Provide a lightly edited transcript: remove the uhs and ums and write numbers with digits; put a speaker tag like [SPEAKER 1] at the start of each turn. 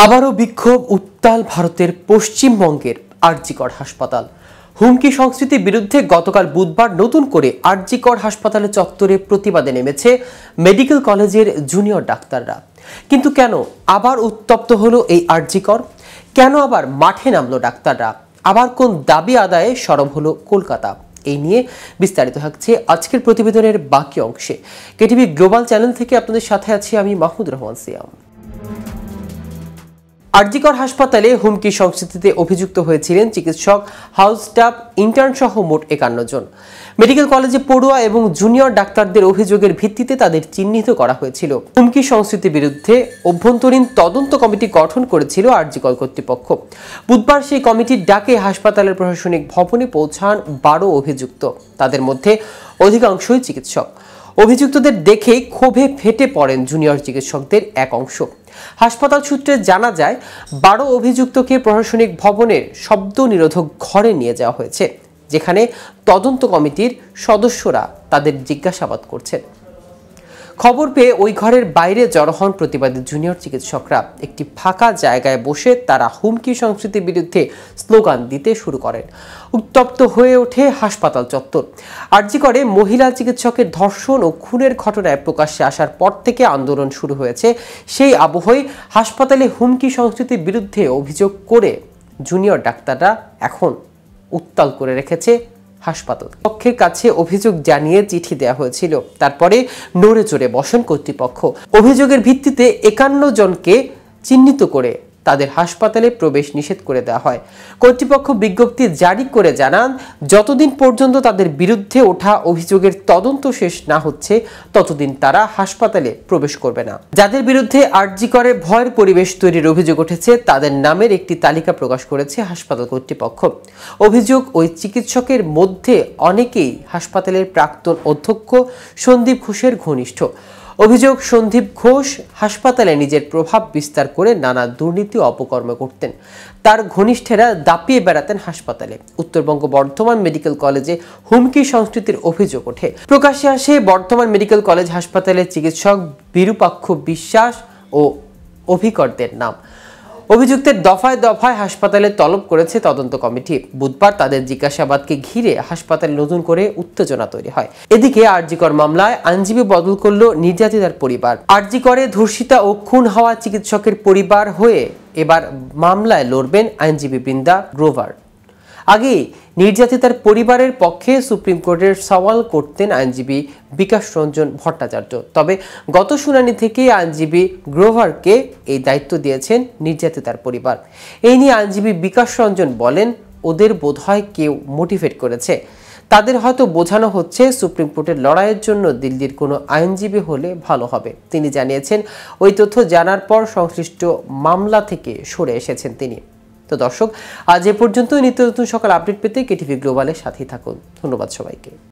[SPEAKER 1] আবারও বিক্ষোভ উত্তাল ভারতের পশ্চিমবঙ্গের আরজি কর হাসপাতাল। হুমকি সংস্কৃতির বিরুদ্ধে গতকাল বুধবার নতুন করে আরজি কর হাসপাতালের চত্বরে প্রতিবাদে নেমেছে মেডিকেল কলেজের জুনিয়র ডাক্তাররা। কিন্তু কেন আবার উত্তপ্ত হলো এই আরজি কর? কেন আবার মাঠে নামলো ডাক্তাররা? আবার কোন দাবি আদায়ে সরব হলো কলকাতা? এই নিয়ে বিস্তারিত থাকছে আজকের প্রতিবেদনের বাকি অংশে। কেটিভি গ্লোবাল চ্যানেল থেকে আপনাদের সাথে আছি আমি মাহমুদ রহমান সিয়াম। আরজি কর হাসপাতালে হুমকি সংস্কৃতিতে অভিযুক্ত হয়েছিলেন চিকিৎসক, হাউস স্টাফ, ইন্টার্ন সহ মোট 51 জন। মেডিকেল কলেজে পড়ুয়া এবং জুনিয়র ডাক্তারদের অভিযোগের ভিত্তিতে তাদের চিহ্নিত করা হয়েছিল। হুমকি সংস্কৃতির বিরুদ্ধে অভ্যন্তরীণ তদন্ত কমিটি গঠন করেছিল আরজি কর কর্তৃপক্ষ। বুধবার সেই কমিটির ডাকে হাসপাতালের প্রশাসনিক ভবনে পৌঁছান 12 অভিযুক্ত। তাদের মধ্যে অধিকাংশই চিকিৎসক। অভিযুক্তদের দেখে ক্ষোভে ফেটে পড়েন জুনিয়র চিকিৎসকদের এক অংশ। হাসপাতাল সূত্রে জানা যায়, 12 অভিযুক্তকে প্রশাসনিক ভবনের শব্দ নিরোধক ঘরে নিয়ে যাওয়া হয়েছে, যেখানে তদন্ত কমিটির সদস্যরা তাদের জিজ্ঞাসাবাদ করছেন। খবর পেয়ে ওই ঘরের বাইরে জড়ো হন প্রতিবাদী জুনিয়র চিকিৎসকরা। একটি ফাঁকা জায়গায় বসে তারা হুমকি সংস্কৃতির বিরুদ্ধে স্লোগান দিতে শুরু করেন। উত্তপ্ত হয়ে ওঠে হাসপাতাল চত্বর। আরজি করে মহিলা চিকিৎসকের ধর্ষণ ও খুনের ঘটনায় প্রকাশ্যে আসার পর থেকে আন্দোলন শুরু হয়েছে। সেই আবহেই হাসপাতালে হুমকি সংস্কৃতির বিরুদ্ধে অভিযোগ করে জুনিয়র ডাক্তাররা এখন উত্তাল করে রেখেছে হাসপাতাল পক্ষের কাছে। অভিযোগ জানিয়ে চিঠি দেওয়া হয়েছিল। তারপরে নড়ে চড়ে বসেন কর্তৃপক্ষ। অভিযোগের ভিত্তিতে 51 জনকে চিহ্নিত করে তাদের হাসপাতালে প্রবেশ নিষেধ করে দেওয়া হয়। কর্তৃপক্ষ বিজ্ঞপ্তি জারি করে জানান, যতদিন পর্যন্ত তাদের বিরুদ্ধে ওঠা অভিযোগের তদন্ত শেষ না হচ্ছে ততদিন তারা হাসপাতালে প্রবেশ করবে না। যাদের বিরুদ্ধে আরজি করে ভয়ের পরিবেশ তৈরির অভিযোগ উঠেছে তাদের নামের একটি তালিকা প্রকাশ করেছে হাসপাতাল কর্তৃপক্ষ। অভিযোগ, ওই চিকিৎসকের মধ্যে অনেকেই হাসপাতালের প্রাক্তন অধ্যক্ষ সন্দীপ ঘোষের ঘনিষ্ঠ। অভিযোগ, সন্দীপ ঘোষ হাসপাতালে নিজের প্রভাব বিস্তার করে নানা দুর্নীতি অপকর্ম করতেন। তার ঘনিষ্ঠেরা দাপিয়ে বেড়াতেন হাসপাতালে। উত্তরবঙ্গ বর্ধমান মেডিকেল কলেজে হুমকি সংস্কৃতির অভিযোগ ওঠে। প্রকাশ্যে আসে বর্ধমান মেডিকেল কলেজ হাসপাতালের চিকিৎসক বিরূপাক্ষ বিশ্বাস ও অভিকরদের নাম। অভিযুক্তের দফায় দফায় হাসপাতালে তলব করেছে তদন্ত কমিটি। বুধবার তাদের জিজ্ঞাসাবাদকে ঘিরে হাসপাতালে নতুন করে উত্তেজনা তৈরি হয়। এদিকে আরজি কর মামলায় আইনজীবী বদল করল নির্যাতিতার পরিবার। আরজি করে ধর্ষিতা ও খুন হওয়া চিকিৎসকের পরিবার হয়ে এবার মামলায় লড়বেন আইনজীবী বৃন্দা গ্রোভার। আগে নির্যাতিতার পরিবারের পক্ষে সুপ্রিম কোর্টের সওয়াল করতেন আইনজীবী বিকাশ রঞ্জন ভট্টাচার্য। তবে গত শুনানি থেকে আইনজীবী গ্রোভারকে এই দায়িত্ব দিয়েছেন নির্যাতিতার পরিবার। এই নিয়ে আইনজীবী বিকাশ রঞ্জন বলেন, ওদের বোধহয় কেউ মোটিভেট করেছে। তাদের হয়তো বোঝানো হচ্ছে সুপ্রিম কোর্টের লড়াইয়ের জন্য দিল্লির কোনো আইনজীবী হলে ভালো হবে। তিনি জানিয়েছেন, ওই তথ্য জানার পর সংশ্লিষ্ট মামলা থেকে সরে এসেছেন তিনি। তো দর্শক, আজ এ পর্যন্ত নিত্য নতুন সকল আপডেট পেতে কেটিভি গ্লোবালের সাথেই থাকুন। ধন্যবাদ সবাইকে।